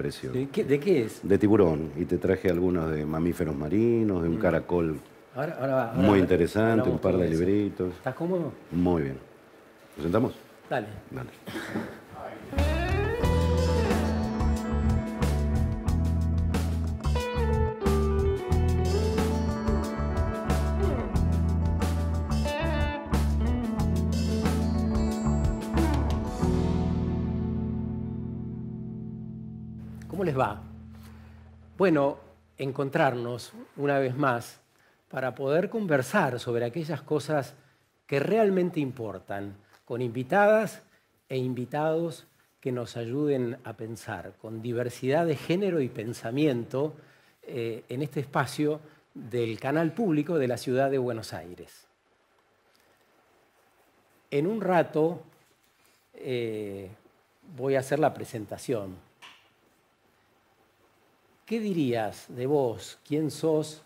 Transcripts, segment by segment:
precio. ¿Sí? ¿De qué es? De tiburón. Y te traje algunos de mamíferos marinos, de un caracol Ahora muy interesante, hablamos un par todo de eso. libritos. ¿Estás cómodo? Muy bien. ¿Nos sentamos? Dale. Dale. ¿Cómo les va? Bueno, encontrarnos una vez más para poder conversar sobre aquellas cosas que realmente importan, con invitadas e invitados que nos ayuden a pensar con diversidad de género y pensamiento en este espacio del canal público de la ciudad de Buenos Aires. En un rato voy a hacer la presentación. ¿Qué dirías de vos? ¿Quién sos?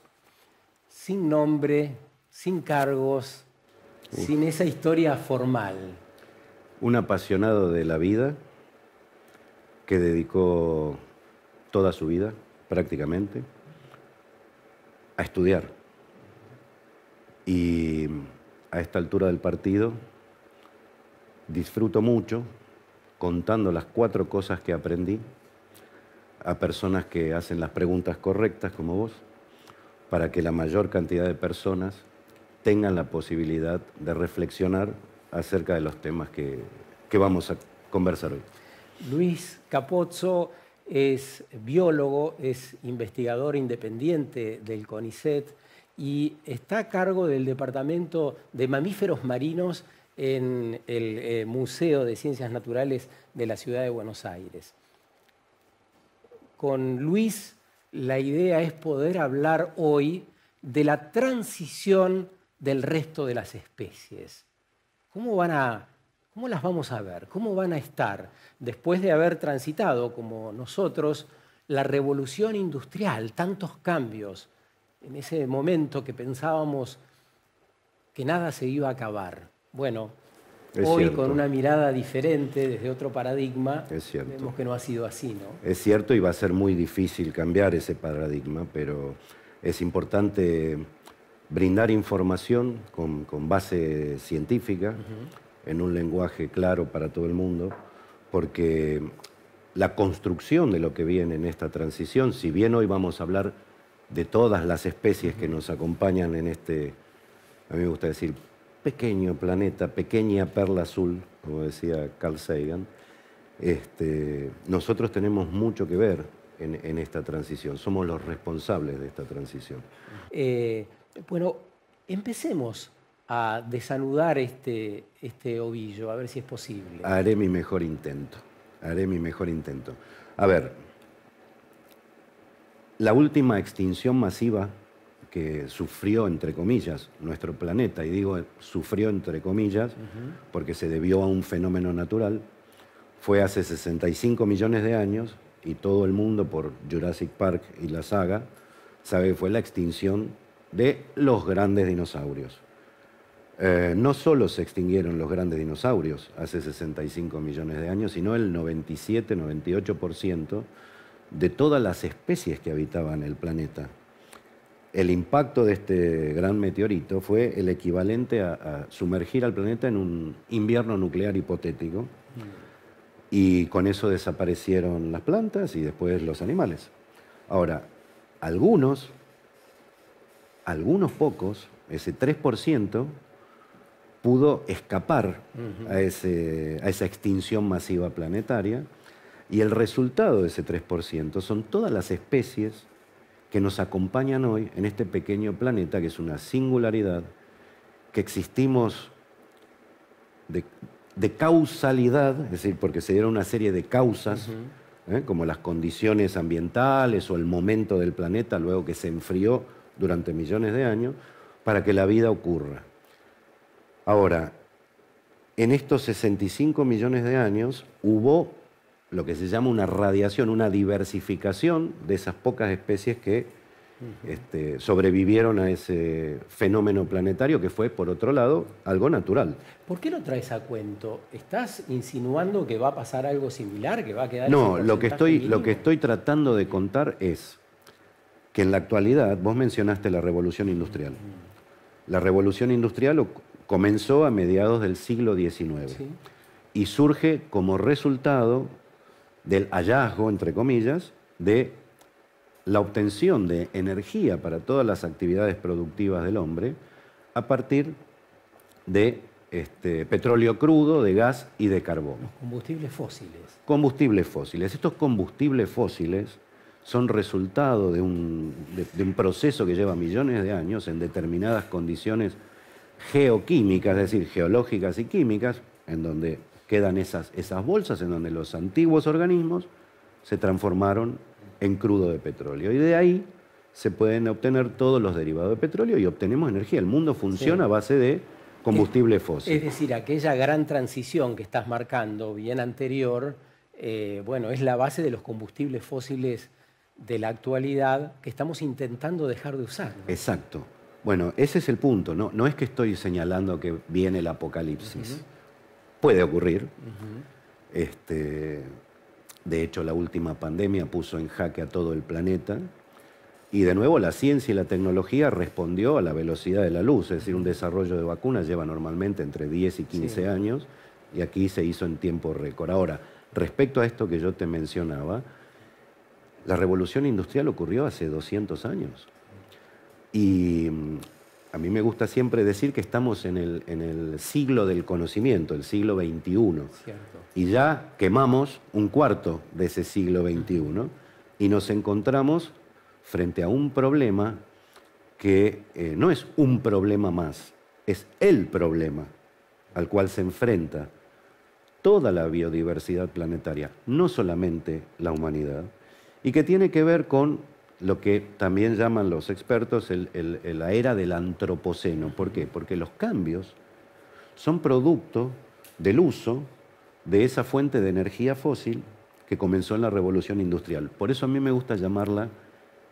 Sin nombre, sin cargos, sin esa historia formal. Un apasionado de la vida que dedicó toda su vida, prácticamente, a estudiar. Y a esta altura del partido disfruto mucho contando las 4 cosas que aprendí a personas que hacen las preguntas correctas como vos, para que la mayor cantidad de personas tengan la posibilidad de reflexionar acerca de los temas que vamos a conversar hoy. Luis Capozzo es biólogo, es investigador independiente del CONICET y está a cargo del Departamento de Mamíferos Marinos en el Museo de Ciencias Naturales de la Ciudad de Buenos Aires. Con Luis, la idea es poder hablar hoy de la transición del resto de las especies. ¿Cómo las vamos a ver? ¿Cómo van a estar después de haber transitado, como nosotros, la revolución industrial, tantos cambios, en ese momento que pensábamos que nada se iba a acabar? Bueno, hoy con una mirada diferente, desde otro paradigma, vemos que no ha sido así, ¿no? Es cierto, y va a ser muy difícil cambiar ese paradigma, pero es importante brindar información con base científica, en un lenguaje claro para todo el mundo, porque la construcción de lo que viene en esta transición, si bien hoy vamos a hablar de todas las especies que nos acompañan en este, a mí me gusta decir, pequeño planeta, pequeña perla azul, como decía Carl Sagan, nosotros tenemos mucho que ver en esta transición, somos los responsables de esta transición. Bueno, empecemos a desanudar este ovillo, a ver si es posible. Haré mi mejor intento, haré mi mejor intento. A ver, la última extinción masiva que sufrió, entre comillas, nuestro planeta, y digo sufrió entre comillas, porque se debió a un fenómeno natural, fue hace 65 millones de años, y todo el mundo, por Jurassic Park y la saga, sabe que fue la extinción de los grandes dinosaurios. No solo se extinguieron los grandes dinosaurios hace 65 millones de años, sino el 97-98% de todas las especies que habitaban el planeta. El impacto de este gran meteorito fue el equivalente a sumergir al planeta en un invierno nuclear hipotético, y con eso desaparecieron las plantas y después los animales. Ahora, algunos pocos, ese 3%, pudo escapar a esa extinción masiva planetaria, y el resultado de ese 3% son todas las especies que nos acompañan hoy en este pequeño planeta, que es una singularidad, que existimos de causalidad, es decir, porque se dieron una serie de causas, como las condiciones ambientales o el momento del planeta luego que se enfrió durante millones de años, para que la vida ocurra. Ahora, en estos 65 millones de años hubo lo que se llama una radiación, una diversificación de esas pocas especies que sobrevivieron a ese fenómeno planetario que fue, por otro lado, algo natural. ¿Por qué lo traes a cuento? ¿Estás insinuando que va a pasar algo similar, que va a quedar No, ese lo que porcentaje estoy tratando de contar es que en la actualidad, vos mencionaste la revolución industrial. La revolución industrial comenzó a mediados del siglo XIX Sí. y surge como resultado del hallazgo, entre comillas, de la obtención de energía para todas las actividades productivas del hombre a partir de petróleo crudo, de gas y de carbón. Los combustibles fósiles. Combustibles fósiles. Estos combustibles fósiles son resultado de un proceso que lleva millones de años en determinadas condiciones geoquímicas, es decir, geológicas y químicas, en donde quedan esas bolsas, en donde los antiguos organismos se transformaron en crudo de petróleo. Y de ahí se pueden obtener todos los derivados de petróleo y obtenemos energía. El mundo funciona a base de combustible fósil. Es decir, aquella gran transición que estás marcando, bien anterior, bueno, es la base de los combustibles fósiles de la actualidad que estamos intentando dejar de usar, ¿no? Exacto. Bueno, ese es el punto. No es que estoy señalando que viene el apocalipsis. Puede ocurrir. De hecho, la última pandemia puso en jaque a todo el planeta. Y de nuevo, la ciencia y la tecnología respondió a la velocidad de la luz. Es decir, un desarrollo de vacunas lleva normalmente entre 10 y 15 años y aquí se hizo en tiempo récord. Ahora, respecto a esto que yo te mencionaba, la revolución industrial ocurrió hace 200 años. Y a mí me gusta siempre decir que estamos en el siglo del conocimiento, el siglo XXI. Cierto. Y ya quemamos un cuarto de ese siglo XXI y nos encontramos frente a un problema que no es un problema más, es el problema al cual se enfrenta toda la biodiversidad planetaria, no solamente la humanidad, y que tiene que ver con lo que también llaman los expertos la era del antropoceno. ¿Por qué? Porque los cambios son producto del uso de esa fuente de energía fósil que comenzó en la revolución industrial. Por eso a mí me gusta llamarla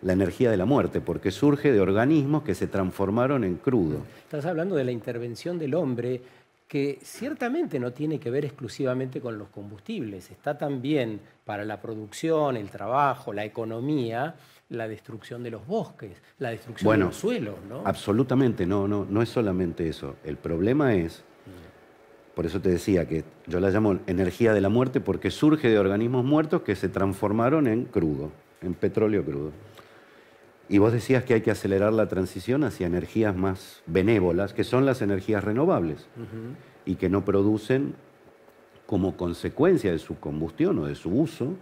la energía de la muerte, porque surge de organismos que se transformaron en crudo. Estás hablando de la intervención del hombre, que ciertamente no tiene que ver exclusivamente con los combustibles, está también para la producción, el trabajo, la economía, la destrucción de los bosques, la destrucción de los suelos, ¿no? Absolutamente, no es solamente eso. El problema es, por eso te decía que yo la llamo energía de la muerte, porque surge de organismos muertos que se transformaron en crudo, en petróleo crudo. Y vos decías que hay que acelerar la transición hacia energías más benévolas, que son las energías renovables, y que no producen como consecuencia de su combustión o de su uso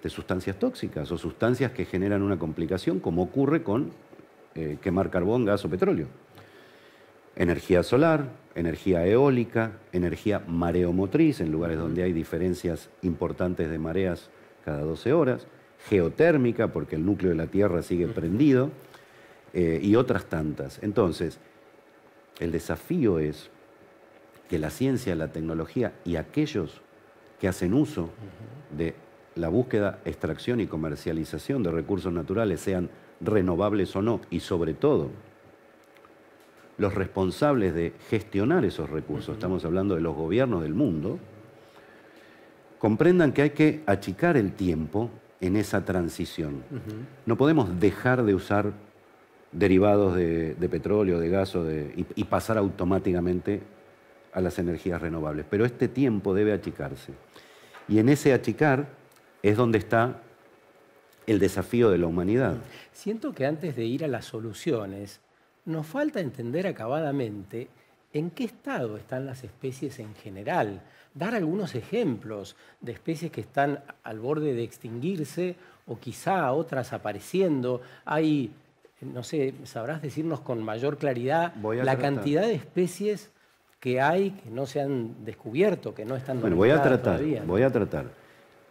sustancias tóxicas o sustancias que generan una complicación, como ocurre con quemar carbón, gas o petróleo. Energía solar, energía eólica, energía mareomotriz, en lugares donde hay diferencias importantes de mareas cada 12 horas, geotérmica, porque el núcleo de la Tierra sigue prendido, y otras tantas. Entonces, el desafío es que la ciencia, la tecnología y aquellos que hacen uso de la búsqueda, extracción y comercialización de recursos naturales, sean renovables o no, y sobre todo, los responsables de gestionar esos recursos, estamos hablando de los gobiernos del mundo, comprendan que hay que achicar el tiempo en esa transición. No podemos dejar de usar derivados de petróleo, de gas y pasar automáticamente a las energías renovables. Pero este tiempo debe achicarse. Y en ese achicar es donde está el desafío de la humanidad. Siento que antes de ir a las soluciones, nos falta entender acabadamente en qué estado están las especies en general. Dar algunos ejemplos de especies que están al borde de extinguirse o quizá otras apareciendo. Hay, no sé, ¿sabrás decirnos con mayor claridad la cantidad de especies que hay que no se han descubierto, que no están nombradas todavía? Voy a tratar.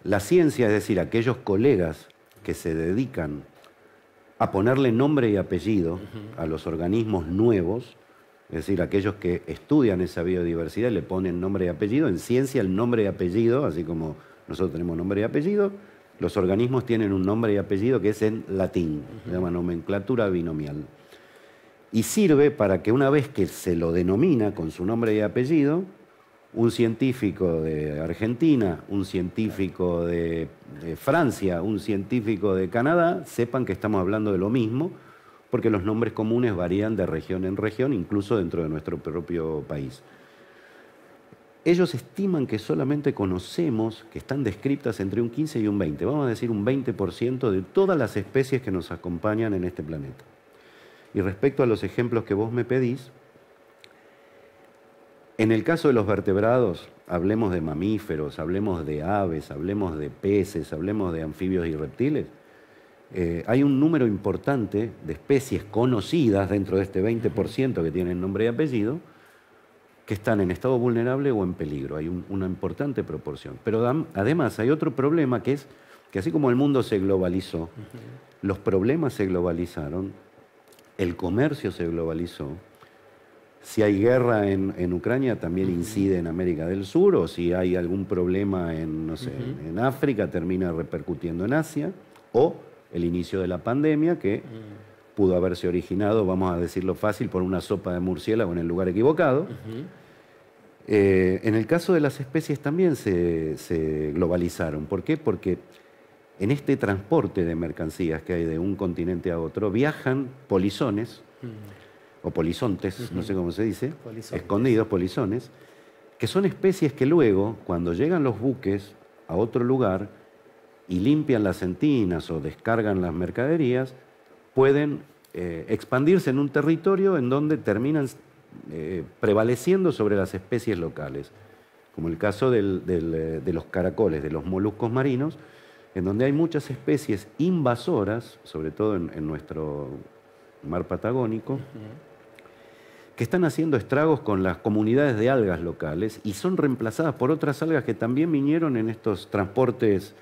La ciencia, es decir, aquellos colegas que se dedican a ponerle nombre y apellido a los organismos nuevos, es decir, aquellos que estudian esa biodiversidad le ponen nombre y apellido. En ciencia el nombre y apellido, así como nosotros tenemos nombre y apellido, Los organismos tienen un nombre y apellido que es en latín, se llama nomenclatura binomial. Y sirve para que una vez que se lo denomina con su nombre y apellido, un científico de Argentina, un científico de Francia, un científico de Canadá, sepan que estamos hablando de lo mismo, porque los nombres comunes varían de región en región, incluso dentro de nuestro propio país. Ellos estiman que solamente conocemos, que están descritas entre un 15 y un 20, vamos a decir un 20% de todas las especies que nos acompañan en este planeta. Y respecto a los ejemplos que vos me pedís, en el caso de los vertebrados, hablemos de mamíferos, hablemos de aves, hablemos de peces, hablemos de anfibios y reptiles, hay un número importante de especies conocidas dentro de este 20% que tienen nombre y apellido, que están en estado vulnerable o en peligro. Hay una importante proporción. Pero además hay otro problema que es que así como el mundo se globalizó, los problemas se globalizaron, el comercio se globalizó. Si hay guerra en Ucrania, también incide en América del Sur, o si hay algún problema en, no sé, en África, termina repercutiendo en Asia, o el inicio de la pandemia, que pudo haberse originado, vamos a decirlo fácil, por una sopa de murciélago en el lugar equivocado. En el caso de las especies también se globalizaron. ¿Por qué? Porque en este transporte de mercancías que hay de un continente a otro, viajan polizones, o polizontes, no sé cómo se dice, escondidos, polizones, que son especies que luego, cuando llegan los buques a otro lugar y limpian las entinas o descargan las mercaderías, pueden expandirse en un territorio en donde terminan prevaleciendo sobre las especies locales, como el caso de los caracoles, de los moluscos marinos, en donde hay muchas especies invasoras, sobre todo en nuestro mar patagónico, que están haciendo estragos con las comunidades de algas locales y son reemplazadas por otras algas que también vinieron en estos transportes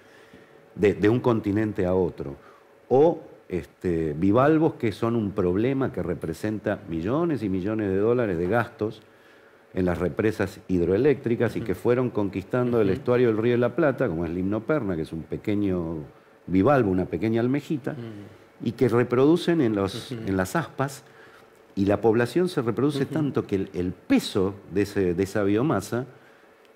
de un continente a otro. O bivalvos que son un problema que representa millones y millones de dólares de gastos en las represas hidroeléctricas y que fueron conquistando el estuario del Río de la Plata, como es la limnoperna, que es un pequeño bivalvo, una pequeña almejita, y que reproducen en las aspas, y la población se reproduce tanto que el peso de esa biomasa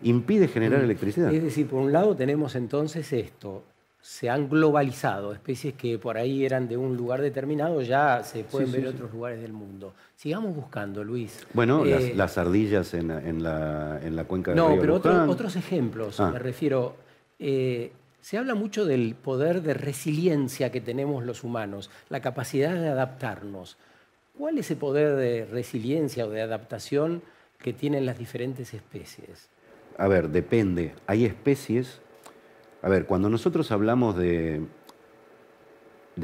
impide generar electricidad. Es decir, por un lado tenemos entonces esto, se han globalizado, especies que por ahí eran de un lugar determinado, ya se pueden ver en otros lugares del mundo. Sigamos buscando, Luis. Bueno, las ardillas en la cuenca del río No, pero Luján. otros ejemplos, me refiero. Se habla mucho del poder de resiliencia que tenemos los humanos, la capacidad de adaptarnos. ¿Cuál es ese poder de resiliencia o de adaptación que tienen las diferentes especies? A ver, depende. Hay especies... A ver, cuando nosotros hablamos de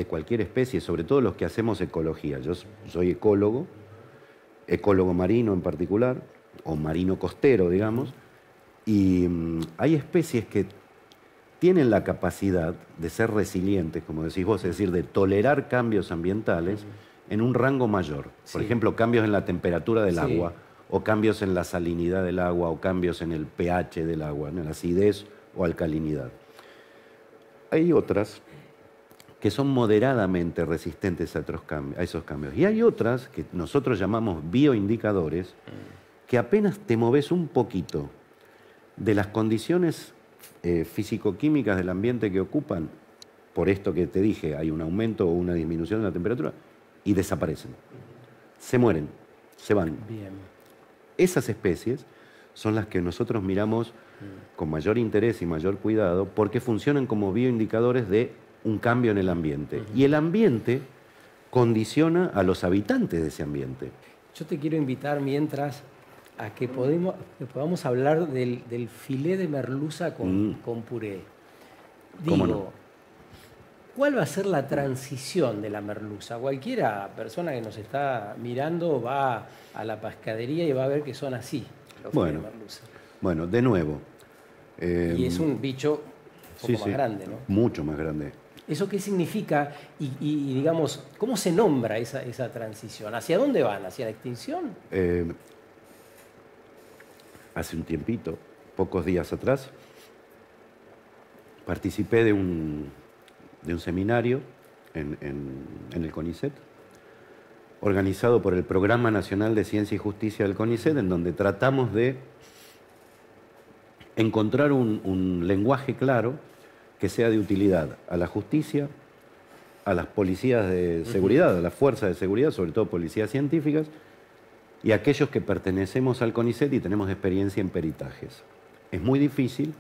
cualquier especie, sobre todo los que hacemos ecología, yo soy ecólogo marino en particular, o marino costero, digamos, y hay especies que tienen la capacidad de ser resilientes, como decís vos, es decir, de tolerar cambios ambientales en un rango mayor. Por ejemplo, cambios en la temperatura del agua, o cambios en la salinidad del agua, o cambios en el pH del agua, en la acidez o alcalinidad. Hay otras que son moderadamente resistentes a esos cambios. Y hay otras que nosotros llamamos bioindicadores, que apenas te moves un poquito de las condiciones físico-químicas del ambiente que ocupan, por esto que te dije, hay un aumento o una disminución de la temperatura, y desaparecen. Se mueren, se van. Bien. Esas especies son las que nosotros miramos con mayor interés y mayor cuidado porque funcionan como bioindicadores de un cambio en el ambiente. Y el ambiente condiciona a los habitantes de ese ambiente. Yo te quiero invitar mientras a que podamos hablar del filé de merluza con puré. ¿Cómo Digo, no? ¿cuál va a ser la transición de la merluza? Cualquiera persona que nos está mirando va a la pescadería y va a ver que son así los filetes de merluza. Bueno, de nuevo. Y es un bicho un poco más grande, ¿no? Mucho más grande. ¿Eso qué significa? Y digamos, ¿cómo se nombra esa transición? ¿Hacia dónde van? ¿Hacia la extinción? Hace un tiempito, pocos días atrás, participé de un seminario en el CONICET, organizado por el Programa Nacional de Ciencia y Justicia del CONICET, en donde tratamos de encontrar un lenguaje claro que sea de utilidad a la justicia, a las policías de seguridad, a las fuerzas de seguridad, sobre todo policías científicas, y a aquellos que pertenecemos al CONICET y tenemos experiencia en peritajes. Es muy difícil,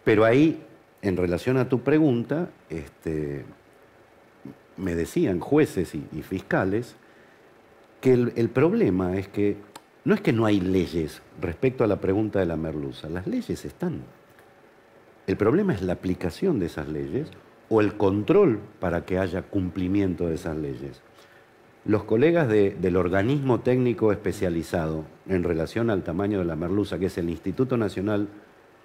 pero ahí, en relación a tu pregunta, me decían jueces y fiscales que el problema es que no es que no hay leyes respecto a la pregunta de la merluza, las leyes están. El problema es la aplicación de esas leyes o el control para que haya cumplimiento de esas leyes. Los colegas del organismo técnico especializado en relación al tamaño de la merluza, que es el Instituto Nacional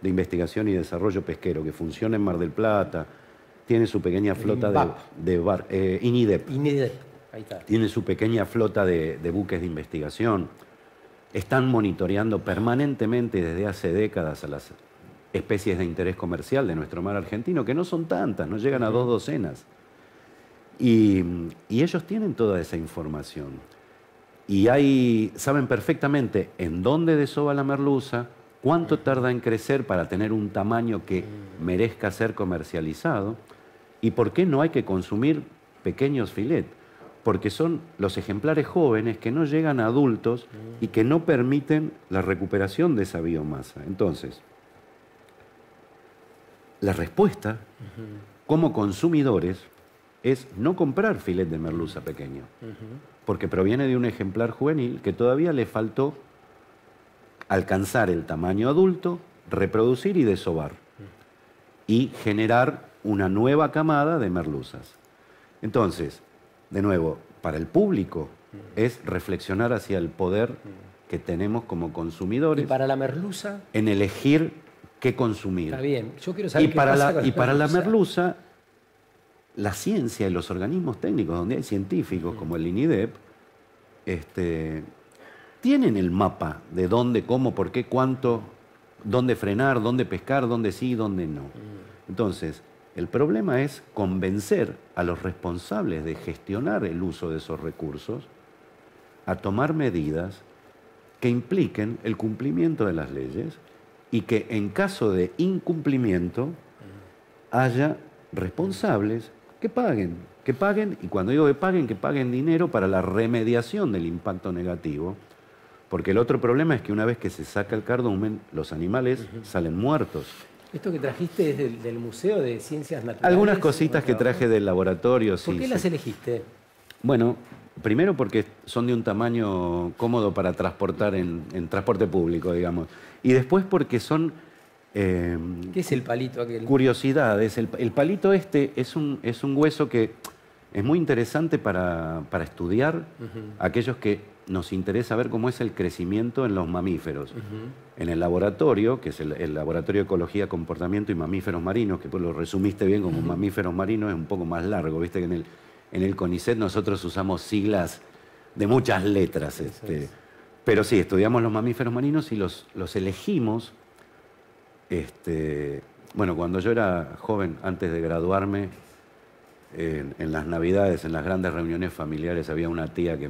de Investigación y Desarrollo Pesquero, que funciona en Mar del Plata, tiene su pequeña flota INIDEP. INIDEP, ahí está. Tiene su pequeña flota de buques de investigación. Están monitoreando permanentemente desde hace décadas a las especies de interés comercial de nuestro mar argentino, que no son tantas, no llegan a 2 docenas. Y ellos tienen toda esa información. Y saben perfectamente en dónde desova la merluza, cuánto tarda en crecer para tener un tamaño que merezca ser comercializado, y por qué no hay que consumir pequeños filetes, porque son los ejemplares jóvenes que no llegan a adultos y que no permiten la recuperación de esa biomasa. Entonces, la respuesta, como consumidores, es no comprar filet de merluza pequeño, porque proviene de un ejemplar juvenil que todavía le faltó alcanzar el tamaño adulto, reproducir y desovar, y generar una nueva camada de merluzas. Entonces, de nuevo, para el público es reflexionar hacia el poder que tenemos como consumidores. ¿Y para la merluza? En elegir qué consumir. Está bien, yo quiero saber qué pasa con y para la merluza, la ciencia y los organismos técnicos, donde hay científicos como el INIDEP, tienen el mapa de dónde, cómo, por qué, cuánto, dónde frenar, dónde pescar, dónde sí, dónde no. Entonces, el problema es convencer a los responsables de gestionar el uso de esos recursos a tomar medidas que impliquen el cumplimiento de las leyes y que en caso de incumplimiento haya responsables que paguen, y cuando digo que paguen dinero para la remediación del impacto negativo, porque el otro problema es que una vez que se saca el cardumen, los animales salen muertos. ¿Esto que trajiste es del Museo de Ciencias Naturales? Algunas cositas que traje del laboratorio, sí. ¿Por qué las elegiste? Bueno, primero porque son de un tamaño cómodo para transportar en transporte público, digamos. Y después porque son... ¿Qué es el palito aquel? Curiosidades. El palito es un hueso que es muy interesante para estudiar aquellos que nos interesa ver cómo es el crecimiento en los mamíferos. En el laboratorio, que es el Laboratorio de Ecología, Comportamiento y Mamíferos Marinos, que pues lo resumiste bien como mamíferos marinos, es un poco más largo. Viste que en el CONICET nosotros usamos siglas de muchas letras. Pero sí, estudiamos los mamíferos marinos y los elegimos. Bueno, cuando yo era joven, antes de graduarme, en las Navidades, en las grandes reuniones familiares, había una tía que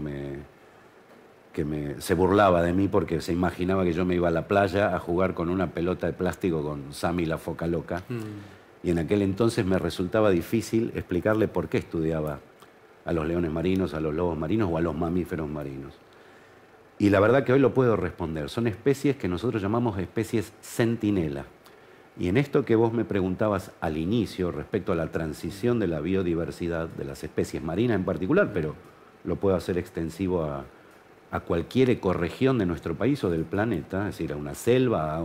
se burlaba de mí porque se imaginaba que yo me iba a la playa a jugar con una pelota de plástico con Sammy la foca loca. Y en aquel entonces me resultaba difícil explicarle por qué estudiaba a los leones marinos, a los lobos marinos o a los mamíferos marinos. Y la verdad que hoy lo puedo responder. Son especies que nosotros llamamos especies centinela. Y en esto que vos me preguntabas al inicio respecto a la transición de la biodiversidad de las especies marinas en particular, pero lo puedo hacer extensivo a cualquier ecorregión de nuestro país o del planeta, es decir, a una selva, a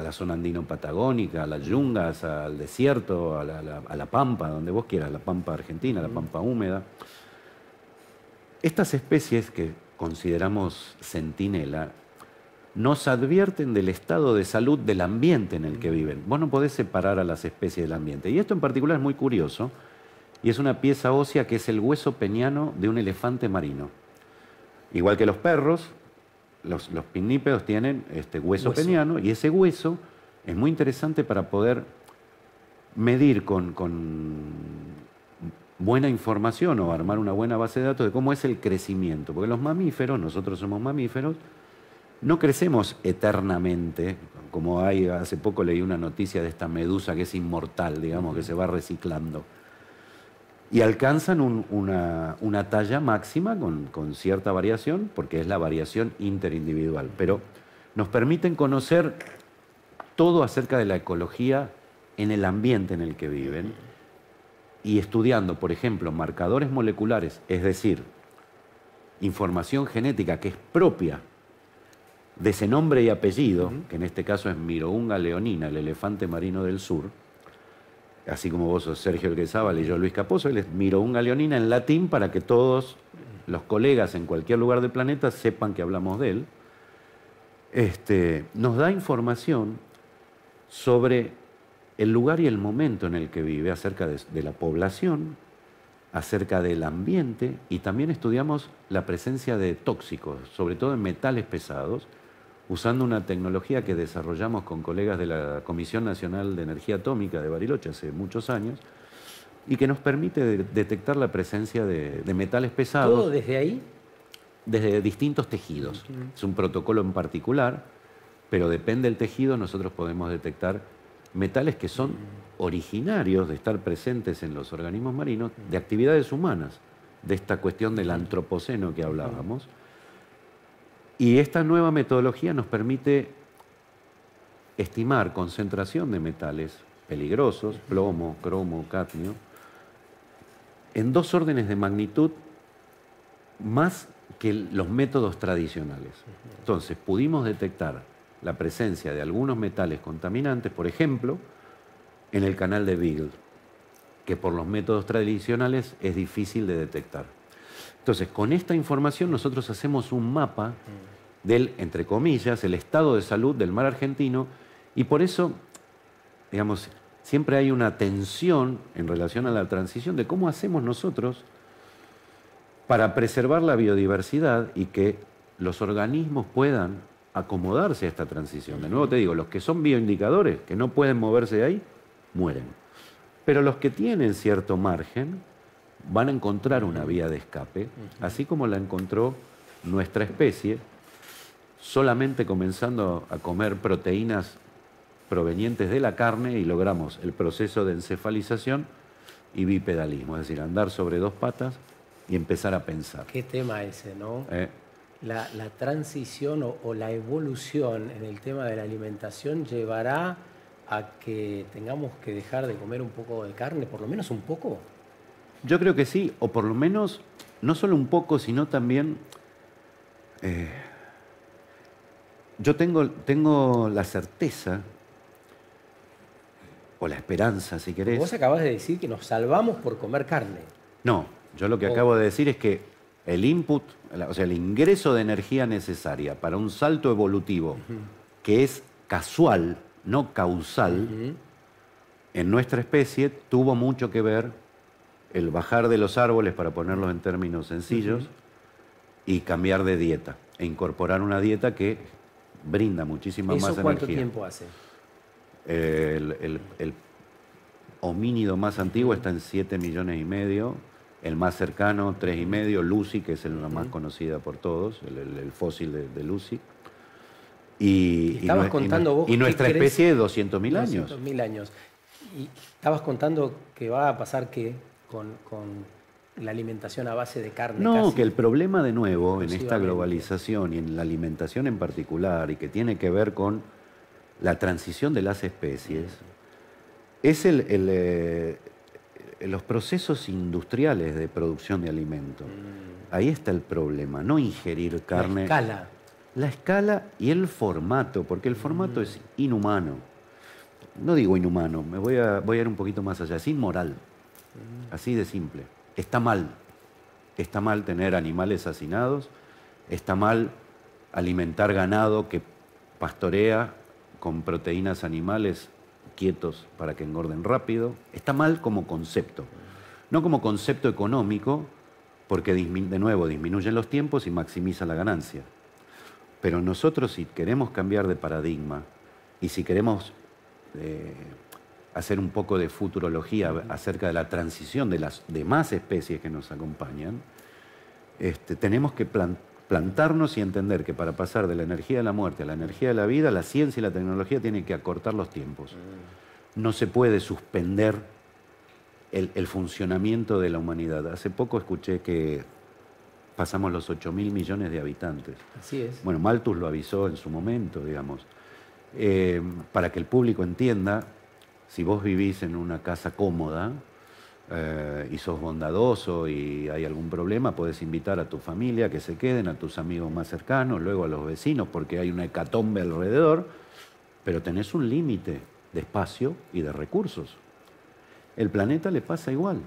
la zona andino-patagónica, a las yungas, al desierto, a la pampa, donde vos quieras, la pampa argentina, la pampa húmeda. Estas especies que consideramos centinela nos advierten del estado de salud del ambiente en el que viven. Vos no podés separar a las especies del ambiente. Y esto en particular es muy curioso, y es una pieza ósea que es el hueso peniano de un elefante marino. Igual que los perros, los pinnípedos tienen este hueso peniano, y ese hueso es muy interesante para poder medir con buena información o armar una buena base de datos de cómo es el crecimiento. Porque los mamíferos, nosotros somos mamíferos, no crecemos eternamente, como hay, hace poco leí una noticia de esta medusa que es inmortal, digamos, que se va reciclando. Y alcanzan una talla máxima con cierta variación, porque es la variación interindividual. Pero nos permiten conocer todo acerca de la ecología en el ambiente en el que viven y estudiando, por ejemplo, marcadores moleculares, es decir, información genética que es propia de ese nombre y apellido, que en este caso es Mirounga leonina, el elefante marino del sur, así como vos sos Sergio Elguezábal y yo Luis Caposo, él es Mirounga leonina en latín para que todos los colegas en cualquier lugar del planeta sepan que hablamos de él. Nos da información sobre el lugar y el momento en el que vive, acerca de la población, acerca del ambiente, y también estudiamos la presencia de tóxicos, sobre todo en metales pesados, usando una tecnología que desarrollamos con colegas de la Comisión Nacional de Energía Atómica de Bariloche hace muchos años, y que nos permite detectar la presencia de metales pesados. ¿Todo desde ahí? Desde distintos tejidos. Es un protocolo en particular, pero depende del tejido, nosotros podemos detectar metales que son originarios de estar presentes en los organismos marinos, de actividades humanas, de esta cuestión del antropoceno que hablábamos. Y esta nueva metodología nos permite estimar concentración de metales peligrosos, plomo, cromo, cadmio, en 2 órdenes de magnitud más que los métodos tradicionales. Entonces, pudimos detectar la presencia de algunos metales contaminantes, por ejemplo, en el canal de Beagle, que por los métodos tradicionales es difícil de detectar. Entonces, con esta información nosotros hacemos un mapa del, entre comillas, el estado de salud del mar argentino, y por eso, digamos, siempre hay una tensión en relación a la transición de cómo hacemos nosotros para preservar la biodiversidad y que los organismos puedan acomodarse a esta transición. De nuevo te digo, los que son bioindicadores, que no pueden moverse de ahí, mueren. Pero los que tienen cierto margen van a encontrar una vía de escape, así como la encontró nuestra especie, solamente comenzando a comer proteínas provenientes de la carne y logramos el proceso de encefalización y bipedalismo, es decir, andar sobre 2 patas y empezar a pensar. Qué tema ese, ¿no? La transición o la evolución en el tema de la alimentación llevará a que tengamos que dejar de comer un poco de carne, por lo menos un poco. Yo creo que sí, o por lo menos no solo un poco, sino también yo tengo la certeza o la esperanza, si querés. Vos acabás de decir que nos salvamos por comer carne. No, yo lo que acabo de decir es que el input, o sea, el ingreso de energía necesaria para un salto evolutivo que es casual, no causal, en nuestra especie tuvo mucho que ver el bajar de los árboles, para ponerlos en términos sencillos, y cambiar de dieta, e incorporar una dieta que brinda muchísima más energía. ¿Eso cuánto tiempo hace? El homínido más antiguo está en 7,5 millones, el más cercano 3,5, Lucy, que es la más conocida por todos, el fósil de Lucy. Y nuestra especie de 200.000 años. 200.000 años. Y estabas contando que va a pasar ¿qué? Con la alimentación a base de carne. No, casi que el problema de nuevo en esta globalización y en la alimentación en particular, y que tiene que ver con la transición de las especies, es los procesos industriales de producción de alimento. Ahí está el problema, no ingerir carne. La escala. La escala y el formato, porque el formato es inhumano. No digo inhumano, me voy a ir un poquito más allá, es inmoral. Así de simple. Está mal. Está mal tener animales hacinados, está mal alimentar ganado que pastorea con proteínas animales quietos para que engorden rápido. Está mal como concepto. No como concepto económico, porque de nuevo disminuyen los tiempos y maximiza la ganancia. Pero nosotros, si queremos cambiar de paradigma y si queremos hacer un poco de futurología acerca de la transición de las demás especies que nos acompañan, tenemos que plantarnos y entender que para pasar de la energía de la muerte a la energía de la vida, la ciencia y la tecnología tienen que acortar los tiempos. No se puede suspender el funcionamiento de la humanidad. Hace poco escuché que pasamos los 8.000 millones de habitantes. Así es. Bueno, Malthus lo avisó en su momento, digamos. Para que el público entienda, si vos vivís en una casa cómoda y sos bondadoso y hay algún problema, podés invitar a tu familia a que se queden, a tus amigos más cercanos, luego a los vecinos, porque hay una hecatombe alrededor, pero tenés un límite de espacio y de recursos. El planeta le pasa igual.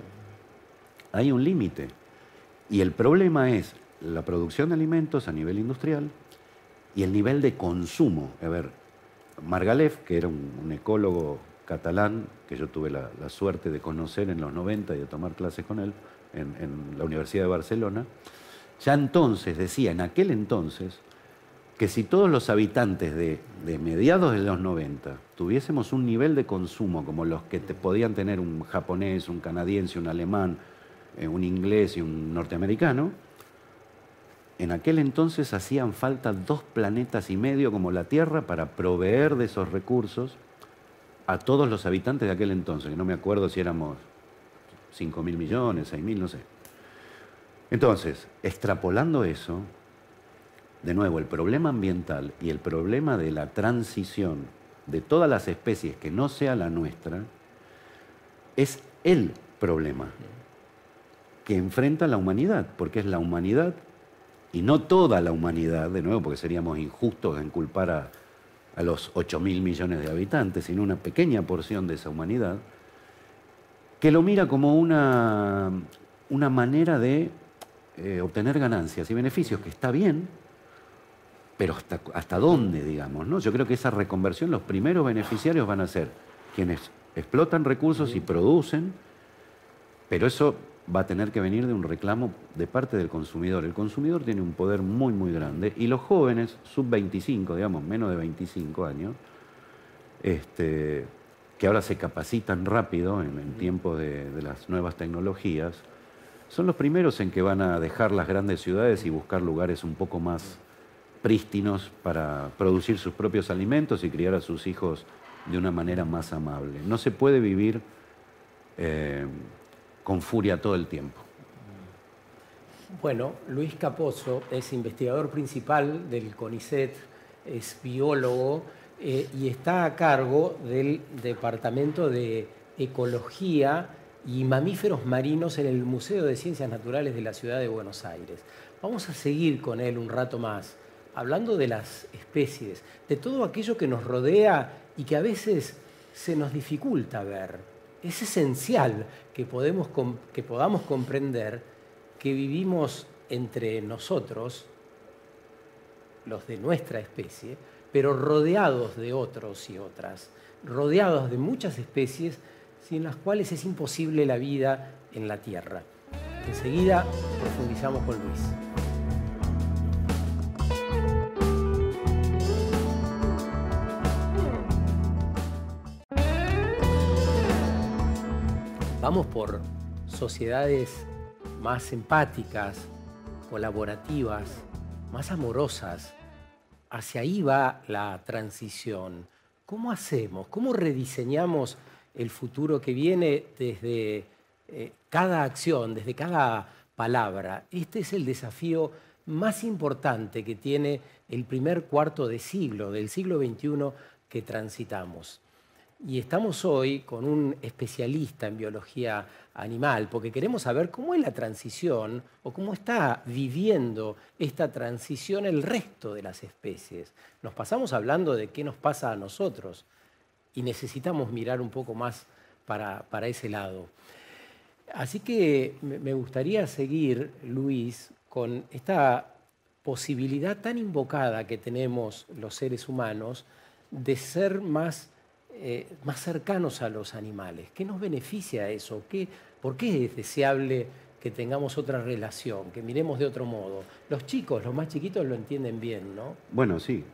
Hay un límite. Y el problema es la producción de alimentos a nivel industrial y el nivel de consumo. A ver, Margalef, que era un ecólogo catalán, que yo tuve la suerte de conocer en los 90 y de tomar clases con él en la Universidad de Barcelona, ya entonces decía, en aquel entonces, que si todos los habitantes de mediados de los 90 tuviésemos un nivel de consumo como los que podían tener un japonés, un canadiense, un alemán, un inglés y un norteamericano, en aquel entonces hacían falta 2,5 planetas como la Tierra para proveer de esos recursos a todos los habitantes de aquel entonces, que no me acuerdo si éramos 5.000 millones, 6.000, no sé. Entonces, extrapolando eso, de nuevo, el problema ambiental y el problema de la transición de todas las especies que no sea la nuestra es el problema que enfrenta la humanidad, porque es la humanidad y no toda la humanidad, de nuevo, porque seríamos injustos en culpar a los 8.000 millones de habitantes, sino una pequeña porción de esa humanidad, que lo mira como una manera de obtener ganancias y beneficios, que está bien, pero ¿hasta dónde, digamos, ¿no? Yo creo que esa reconversión, los primeros beneficiarios van a ser quienes explotan recursos y producen, pero eso va a tener que venir de un reclamo de parte del consumidor. El consumidor tiene un poder muy, muy grande y los jóvenes, sub-25, digamos, menos de 25 años, que ahora se capacitan rápido en tiempos de las nuevas tecnologías, son los primeros en que van a dejar las grandes ciudades y buscar lugares un poco más prístinos para producir sus propios alimentos y criar a sus hijos de una manera más amable. No se puede vivir con furia todo el tiempo. Bueno, Luis Capozzo es investigador principal del CONICET, es biólogo y está a cargo del Departamento de Ecología y Mamíferos Marinos en el Museo de Ciencias Naturales de la Ciudad de Buenos Aires. Vamos a seguir con él un rato más, hablando de las especies, de todo aquello que nos rodea y que a veces se nos dificulta ver. Es esencial que podamos comprender que vivimos entre nosotros, los de nuestra especie, pero rodeados de otros y otras, rodeados de muchas especies sin las cuales es imposible la vida en la Tierra. Enseguida profundizamos con Luis. Vamos por sociedades más empáticas, colaborativas, más amorosas. Hacia ahí va la transición. ¿Cómo hacemos? ¿Cómo rediseñamos el futuro que viene desde cada acción, desde cada palabra? Este es el desafío más importante que tiene el primer cuarto de siglo, del siglo XXI que transitamos. Y estamos hoy con un especialista en biología animal, porque queremos saber cómo es la transición o cómo está viviendo esta transición el resto de las especies. Nos pasamos hablando de qué nos pasa a nosotros y necesitamos mirar un poco más para ese lado. Así que me gustaría seguir, Luis, con esta posibilidad tan invocada que tenemos los seres humanos de ser más cercanos a los animales. ¿Qué nos beneficia eso? ¿Por qué es deseable que tengamos otra relación, que miremos de otro modo? Los chicos, los más chiquitos lo entienden bien, ¿no? Bueno, sí,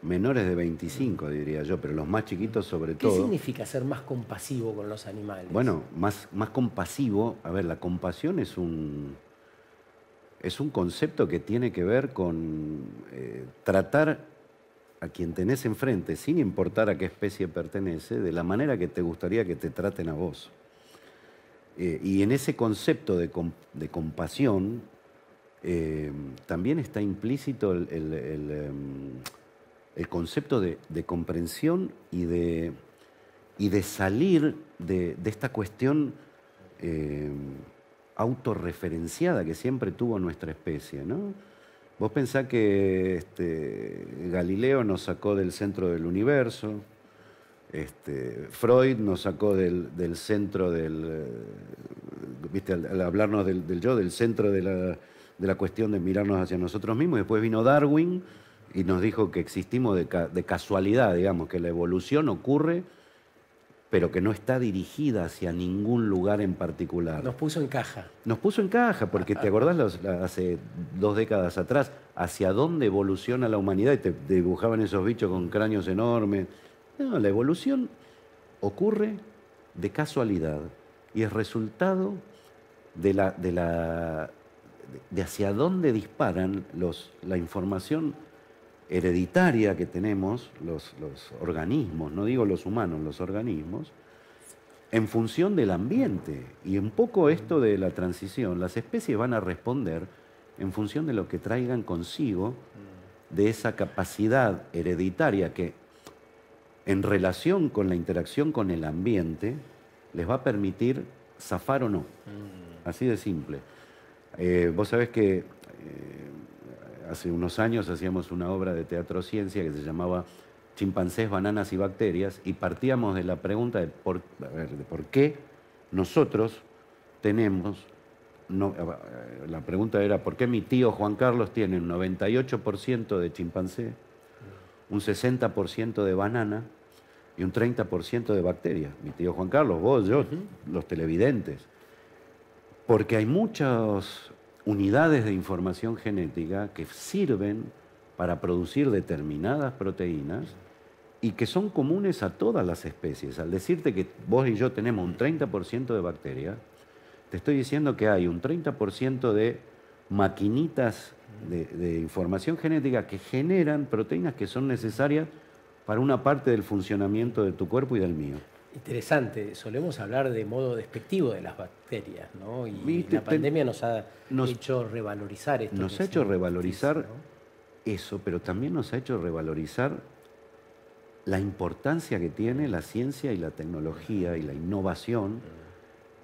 menores de 25, diría yo, pero los más chiquitos sobre todo. ¿Qué significa ser más compasivo con los animales? Bueno, más compasivo. A ver, la compasión es un concepto que tiene que ver con tratar a quien tenés enfrente, sin importar a qué especie pertenece, de la manera que te gustaría que te traten a vos. Y en ese concepto de compasión también está implícito el concepto de comprensión y de salir de esta cuestión autorreferenciada que siempre tuvo nuestra especie, ¿no? Vos pensás que Galileo nos sacó del centro del universo, Freud nos sacó del centro del... ¿viste? Al hablarnos del yo, del centro de la cuestión de mirarnos hacia nosotros mismos. Y después vino Darwin y nos dijo que existimos de casualidad, digamos, que la evolución ocurre, pero que no está dirigida hacia ningún lugar en particular. Nos puso en caja. Nos puso en caja, porque te acordás hace 2 décadas atrás, hacia dónde evoluciona la humanidad, y te dibujaban esos bichos con cráneos enormes. No, la evolución ocurre de casualidad y es resultado de hacia dónde disparan la información hereditaria que tenemos los organismos, no digo los humanos, los organismos, en función del ambiente. Y un poco esto de la transición, las especies van a responder en función de lo que traigan consigo, de esa capacidad hereditaria que en relación con la interacción con el ambiente les va a permitir zafar o no. Así de simple. Vos sabés que hace unos años hacíamos una obra de teatro ciencia que se llamaba Chimpancés, bananas y bacterias, y partíamos de la pregunta de por qué nosotros tenemos... la pregunta era ¿por qué mi tío Juan Carlos tiene un 98% de chimpancé, un 60% de banana y un 30% de bacterias? Mi tío Juan Carlos, vos, yo, los televidentes. Porque hay muchas unidades de información genética que sirven para producir determinadas proteínas y que son comunes a todas las especies. Al decirte que vos y yo tenemos un 30% de bacterias, te estoy diciendo que hay un 30% de maquinitas de información genética que generan proteínas que son necesarias para una parte del funcionamiento de tu cuerpo y del mío. Interesante, solemos hablar de modo despectivo de las bacterias, ¿no? Y la pandemia nos ha hecho revalorizar esto. Nos ha hecho revalorizar, ¿no? Eso, pero también nos ha hecho revalorizar la importancia que tiene la ciencia y la tecnología y la innovación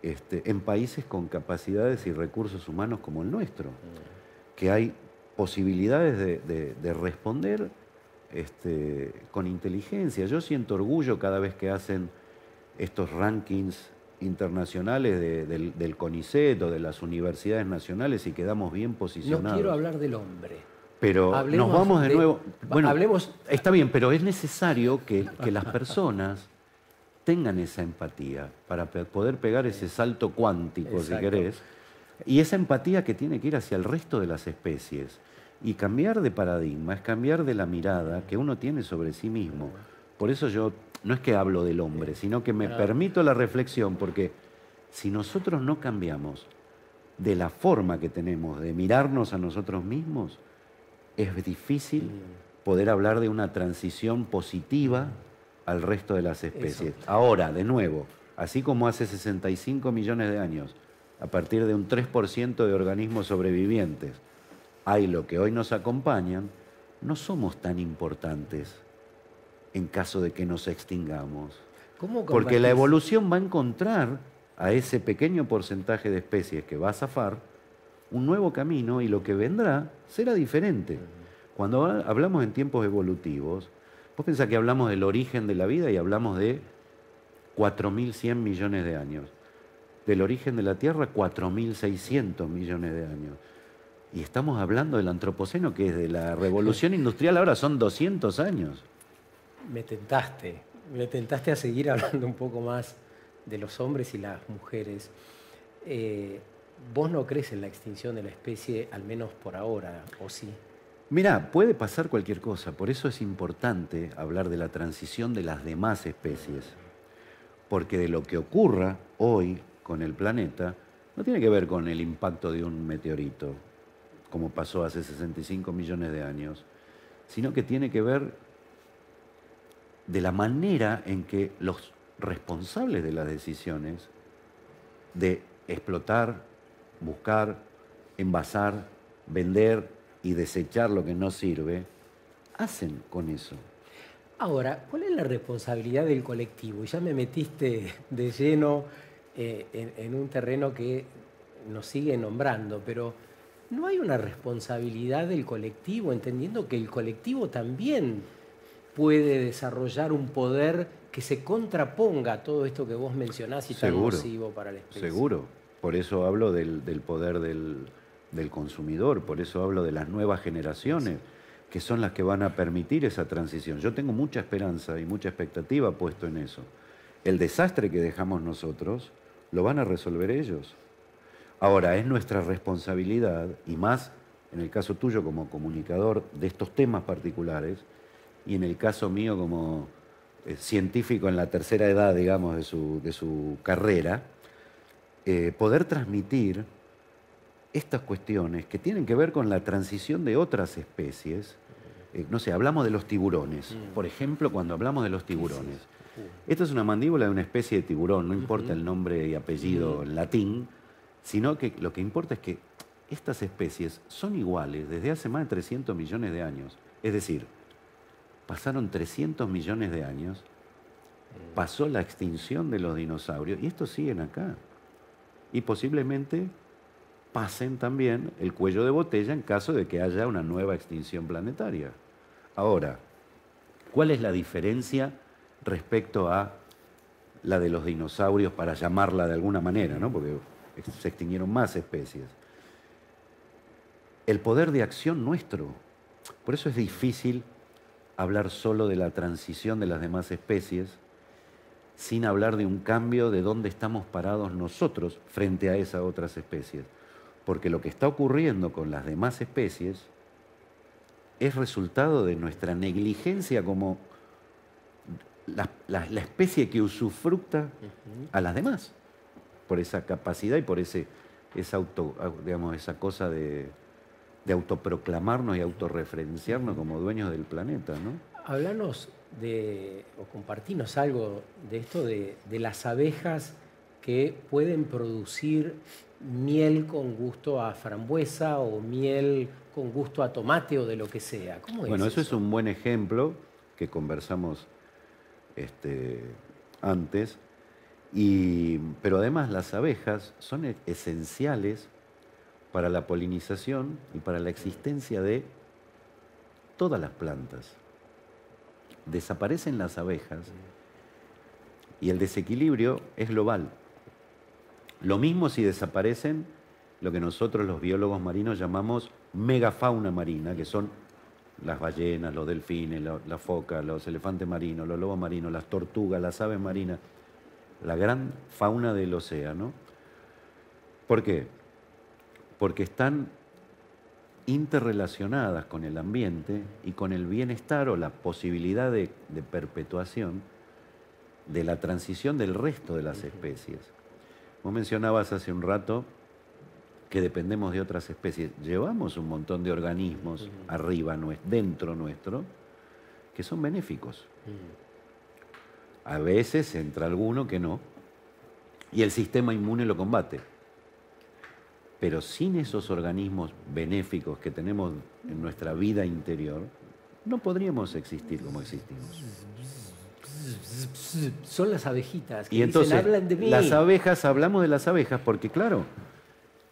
en países con capacidades y recursos humanos como el nuestro, que hay posibilidades de responder con inteligencia. Yo siento orgullo cada vez que hacen estos rankings internacionales del CONICET o de las universidades nacionales y quedamos bien posicionados. No quiero hablar del hombre. Pero nos vamos de nuevo... Bueno, está bien, pero es necesario que las personas tengan esa empatía para poder pegar ese salto cuántico, si querés. Y esa empatía que tiene que ir hacia el resto de las especies. Y cambiar de paradigma es cambiar de la mirada que uno tiene sobre sí mismo. Por eso yo no es que hablo del hombre, sino que me permito la reflexión, porque si nosotros no cambiamos de la forma que tenemos de mirarnos a nosotros mismos, es difícil poder hablar de una transición positiva al resto de las especies. Eso. Ahora, de nuevo, así como hace 65 millones de años, a partir de un 3% de organismos sobrevivientes, hay lo que hoy nos acompañan, no somos tan importantes en caso de que nos extingamos. Porque la evolución va a encontrar a ese pequeño porcentaje de especies que va a zafar un nuevo camino y lo que vendrá será diferente. Cuando hablamos en tiempos evolutivos, vos pensás que hablamos del origen de la vida y hablamos de 4.100 millones de años. Del origen de la Tierra, 4.600 millones de años. Y estamos hablando del antropoceno, que es de la revolución industrial, ahora son 200 años. Me tentaste a seguir hablando un poco más de los hombres y las mujeres. ¿Vos no crees en la extinción de la especie, al menos por ahora, o sí? Mirá, puede pasar cualquier cosa, por eso es importante hablar de la transición de las demás especies, porque de lo que ocurra hoy con el planeta no tiene que ver con el impacto de un meteorito, como pasó hace 65 millones de años, sino que tiene que ver de la manera en que los responsables de las decisiones de explotar, buscar, envasar, vender y desechar lo que no sirve, hacen con eso. Ahora, ¿cuál es la responsabilidad del colectivo? Ya me metiste de lleno en un terreno que nos sigue nombrando, pero ¿no hay una responsabilidad del colectivo, entendiendo que el colectivo también puede desarrollar un poder que se contraponga a todo esto que vos mencionás y tan nocivo para la especie? Seguro. Por eso hablo del poder del consumidor, por eso hablo de las nuevas generaciones, que son las que van a permitir esa transición. Yo tengo mucha esperanza y mucha expectativa puesto en eso. El desastre que dejamos nosotros lo van a resolver ellos. Ahora, es nuestra responsabilidad, y más en el caso tuyo como comunicador de estos temas particulares, y en el caso mío como científico en la tercera edad, digamos, de su carrera, poder transmitir estas cuestiones que tienen que ver con la transición de otras especies. No sé, hablamos de los tiburones. Por ejemplo, cuando hablamos de los tiburones. Esta es una mandíbula de una especie de tiburón, no importa el nombre y apellido en latín, sino que lo que importa es que estas especies son iguales desde hace más de 300 millones de años. Es decir, pasaron 300 millones de años, pasó la extinción de los dinosaurios y estos siguen acá. Y posiblemente pasen también el cuello de botella en caso de que haya una nueva extinción planetaria. Ahora, ¿cuál es la diferencia respecto a la de los dinosaurios, para llamarla de alguna manera, ¿no? Porque se extinguieron más especies? El poder de acción nuestro. Por eso es difícil hablar solo de la transición de las demás especies sin hablar de un cambio de dónde estamos parados nosotros frente a esas otras especies. Porque lo que está ocurriendo con las demás especies es resultado de nuestra negligencia como la especie que usufructa a las demás, por esa capacidad y por esa cosa de autoproclamarnos y autorreferenciarnos como dueños del planeta, ¿no? Hablanos o compartinos algo de esto de las abejas que pueden producir miel con gusto a frambuesa o miel con gusto a tomate o de lo que sea. ¿Cómo es Bueno, eso eso? es un buen ejemplo que conversamos antes, pero además las abejas son esenciales para la polinización y para la existencia de todas las plantas. Desaparecen las abejas y el desequilibrio es global. Lo mismo si desaparecen lo que nosotros los biólogos marinos llamamos megafauna marina, que son las ballenas, los delfines, las focas, los elefantes marinos, los lobos marinos, las tortugas, las aves marinas, la gran fauna del océano. ¿Por qué? Porque están interrelacionadas con el ambiente y con el bienestar o la posibilidad de perpetuación de la transición del resto de las especies. Vos mencionabas hace un rato que dependemos de otras especies. Llevamos un montón de organismos arriba, dentro nuestro, que son benéficos. A veces entra alguno que no, y el sistema inmune lo combate. Pero sin esos organismos benéficos que tenemos en nuestra vida interior, no podríamos existir como existimos. Son las abejitas que Y entonces, hablan de mí. las abejas, hablamos de las abejas porque, claro,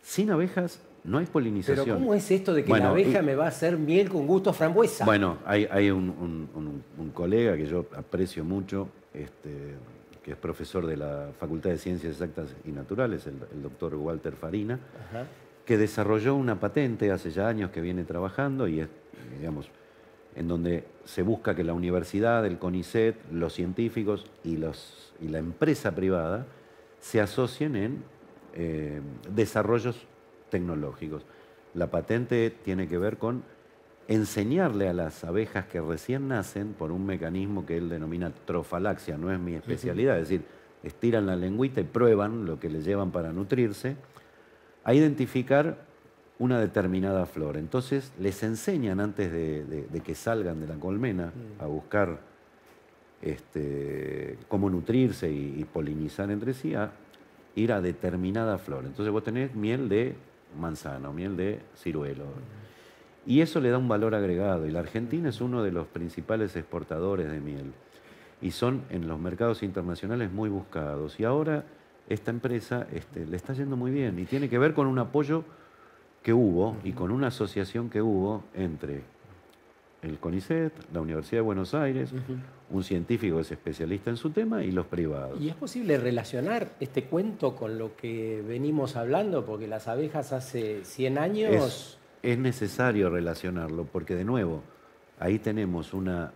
sin abejas no hay polinización. Pero ¿cómo es esto de que la abeja me va a hacer miel con gusto a frambuesa? Bueno, hay un colega que yo aprecio mucho, que es profesor de la Facultad de Ciencias Exactas y Naturales, el doctor Walter Farina, que desarrolló una patente hace ya años que viene trabajando y es, digamos, en donde se busca que la universidad, el CONICET, los científicos y la empresa privada se asocien en desarrollos tecnológicos. La patente tiene que ver con enseñarle a las abejas que recién nacen por un mecanismo que él denomina trofalaxia, no es mi especialidad, es decir, estiran la lengüita y prueban lo que les llevan para nutrirse, a identificar una determinada flor. Entonces les enseñan antes de que salgan de la colmena a buscar cómo nutrirse y polinizar entre sí, a ir a determinada flor. Entonces vos tenés miel de manzana o miel de ciruelo. Y eso le da un valor agregado. Y la Argentina es uno de los principales exportadores de miel. Y son en los mercados internacionales muy buscados. Y ahora esta empresa le está yendo muy bien. Y tiene que ver con un apoyo que hubo y con una asociación que hubo entre el CONICET, la Universidad de Buenos Aires, un científico que es especialista en su tema y los privados. ¿Y es posible relacionar este cuento con lo que venimos hablando? Porque las abejas hace 100 años... Es necesario relacionarlo porque, de nuevo, ahí tenemos una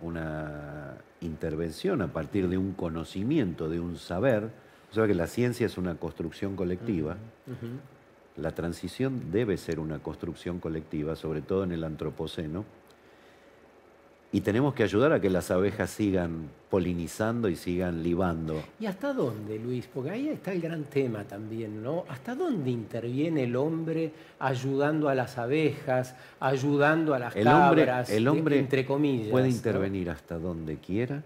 intervención a partir de un conocimiento, de un saber. O sea que la ciencia es una construcción colectiva. La transición debe ser una construcción colectiva, sobre todo en el antropoceno. Y tenemos que ayudar a que las abejas sigan polinizando y sigan libando. ¿Y hasta dónde, Luis? Porque ahí está el gran tema también, ¿no? ¿Hasta dónde interviene el hombre ayudando a las abejas, ayudando a las cabras, el hombre entre comillas? Puede intervenir hasta donde quiera,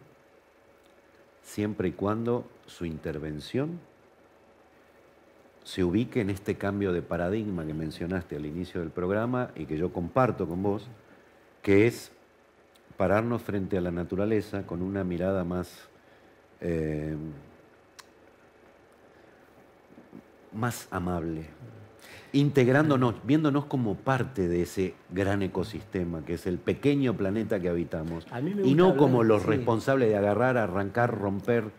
siempre y cuando su intervención se ubique en este cambio de paradigma que mencionaste al inicio del programa y que yo comparto con vos, que es pararnos frente a la naturaleza con una mirada más, más amable, integrándonos, viéndonos como parte de ese gran ecosistema que es el pequeño planeta que habitamos, y no como los responsables de agarrar, arrancar, romper,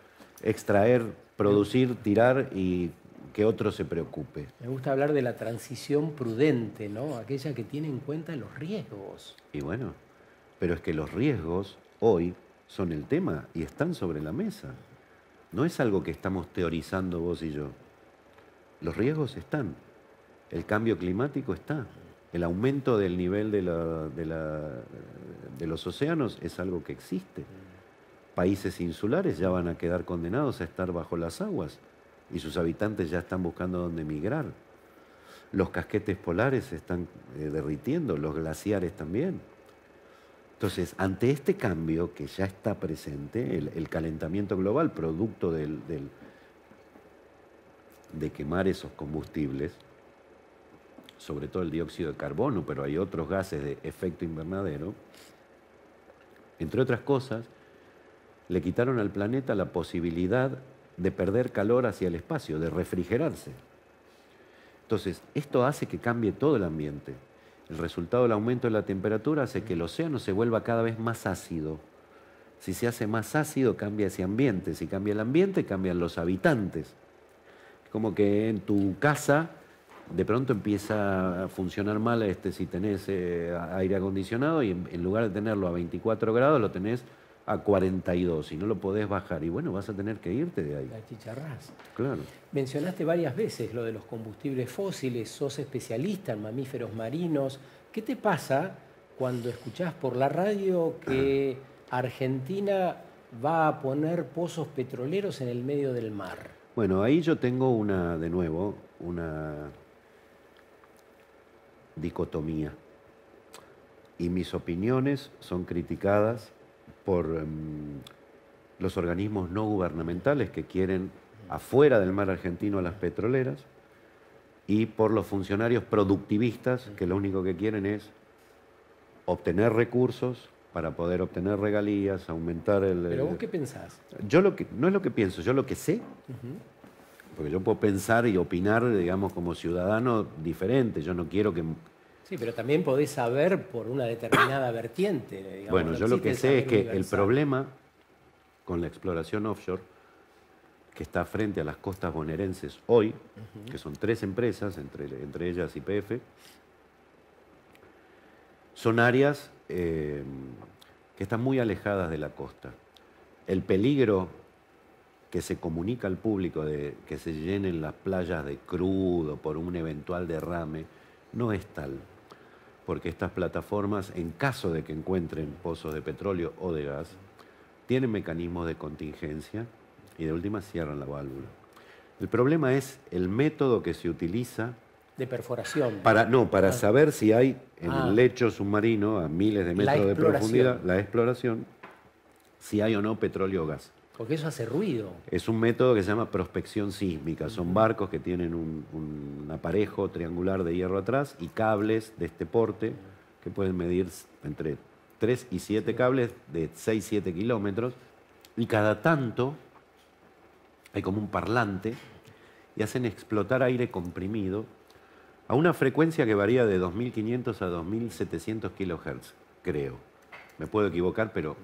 extraer, producir, tirar y que otro se preocupe. Me gusta hablar de la transición prudente, ¿no? Aquella que tiene en cuenta los riesgos. Y bueno, pero es que los riesgos hoy son el tema y están sobre la mesa. No es algo que estamos teorizando vos y yo. Los riesgos están. El cambio climático está. El aumento del nivel de los océanos es algo que existe. Países insulares ya van a quedar condenados a estar bajo las aguas y sus habitantes ya están buscando dónde migrar. Los casquetes polares se están derritiendo, los glaciares también. Entonces, ante este cambio que ya está presente, el calentamiento global, producto de quemar esos combustibles, sobre todo el dióxido de carbono, pero hay otros gases de efecto invernadero, entre otras cosas, le quitaron al planeta la posibilidad de perder calor hacia el espacio, de refrigerarse. Entonces, esto hace que cambie todo el ambiente. El resultado del aumento de la temperatura hace que el océano se vuelva cada vez más ácido. Si se hace más ácido, cambia ese ambiente. Si cambia el ambiente, cambian los habitantes. Como que en tu casa de pronto empieza a funcionar mal si tenés aire acondicionado y en lugar de tenerlo a 24 grados lo tenés a 42 y no lo podés bajar. Y bueno, vas a tener que irte de ahí. La chicharrás. Claro. Mencionaste varias veces lo de los combustibles fósiles, sos especialista en mamíferos marinos. ¿Qué te pasa cuando escuchás por la radio que Argentina va a poner pozos petroleros en el medio del mar? Bueno, ahí yo tengo de nuevo, una dicotomía. Y mis opiniones son criticadas por los organismos no gubernamentales que quieren afuera del mar argentino a las petroleras y por los funcionarios productivistas que lo único que quieren es obtener recursos para poder obtener regalías, aumentar el... ¿Pero vos qué pensás? Yo no es lo que pienso, yo lo que sé, porque yo puedo pensar y opinar, digamos, como ciudadano diferente, yo no quiero que... Sí, pero también podés saber por una determinada vertiente. Digamos, bueno, no yo lo que sé es que universal. el problema con la exploración offshore, que está frente a las costas bonaerenses hoy, que son 3 empresas, entre ellas YPF, son áreas que están muy alejadas de la costa. El peligro que se comunica al público de que se llenen las playas de crudo por un eventual derrame no es tal. porque estas plataformas, en caso de que encuentren pozos de petróleo o de gas, tienen mecanismos de contingencia y de última cierran la válvula. El problema es el método que se utiliza de perforación. Para saber si hay en el lecho submarino, a miles de metros de profundidad, la exploración, si hay o no petróleo o gas. Porque eso hace ruido. Es un método que se llama prospección sísmica. Son barcos que tienen un aparejo triangular de hierro atrás y cables de este porte que pueden medir entre 3 y 7 cables de 6-7 kilómetros. Y cada tanto hay como un parlante y hacen explotar aire comprimido a una frecuencia que varía de 2.500 a 2.700 kilohertz, creo. Me puedo equivocar, pero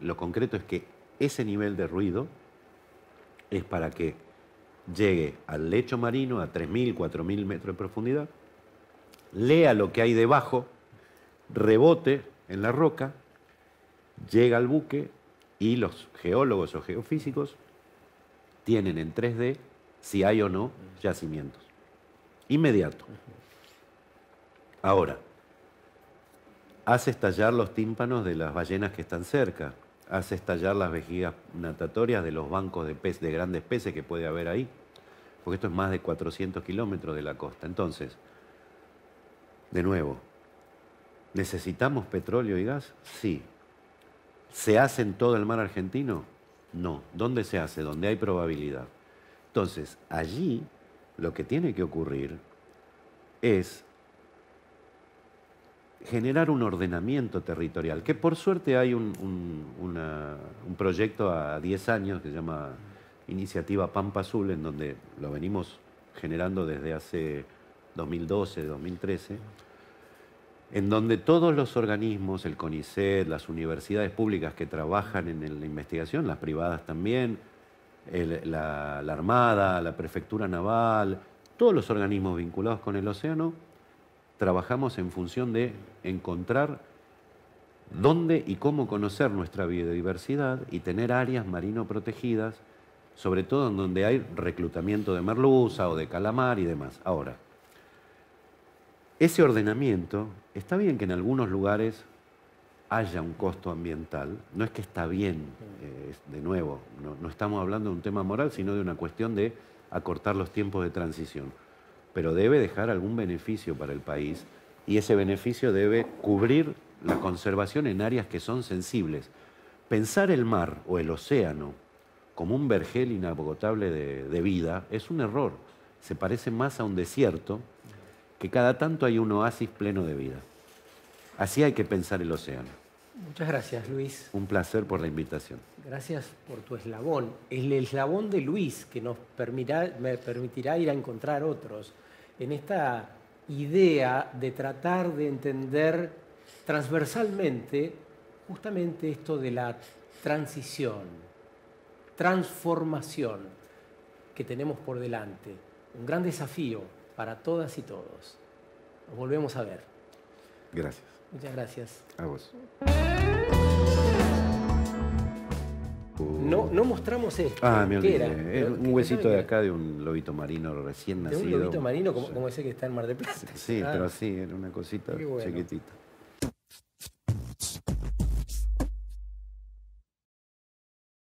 lo concreto es que ese nivel de ruido es para que llegue al lecho marino a 3.000, 4.000 metros de profundidad, lea lo que hay debajo, rebote en la roca, llega al buque y los geólogos o geofísicos tienen en 3D si hay o no yacimientos. Inmediato. Ahora, hace estallar los tímpanos de las ballenas que están cerca, hace estallar las vejigas natatorias de los bancos de grandes peces que puede haber ahí, porque esto es más de 400 kilómetros de la costa. Entonces, de nuevo, ¿necesitamos petróleo y gas? Sí. ¿Se hace en todo el mar argentino? No. ¿Dónde se hace? Donde hay probabilidad. Entonces, allí lo que tiene que ocurrir es generar un ordenamiento territorial, que por suerte hay un proyecto a 10 años que se llama Iniciativa Pampa Azul, en donde lo venimos generando desde hace 2012, 2013, en donde todos los organismos, el CONICET, las universidades públicas que trabajan en la investigación, las privadas también, la Armada, la Prefectura Naval, todos los organismos vinculados con el océano, trabajamos en función de encontrar dónde y cómo conocer nuestra biodiversidad y tener áreas marino protegidas, sobre todo en donde hay reclutamiento de merluza o de calamar y demás. Ahora, ese ordenamiento, está bien que en algunos lugares haya un costo ambiental, no es que está bien, de nuevo, no estamos hablando de un tema moral, sino de una cuestión de acortar los tiempos de transición. Pero debe dejar algún beneficio para el país y ese beneficio debe cubrir la conservación en áreas que son sensibles. Pensar el mar o el océano como un vergel inagotable de vida es un error. Se parece más a un desierto que cada tanto hay un oasis pleno de vida. Así hay que pensar el océano. Muchas gracias, Luis. Un placer por la invitación. Gracias por tu eslabón. El eslabón de Luis, que me permitirá ir a encontrar otros en esta idea de tratar de entender transversalmente justamente esto de la transición, transformación que tenemos por delante. Un gran desafío para todas y todos. Nos volvemos a ver. Gracias. Muchas gracias. A vos. No mostramos esto. Me olvidé. Un huesito de acá de un lobito marino recién nacido. ¿De un lobito marino como ese que está en Mar del Plata? Sí, pero sí, era una cosita chiquitita.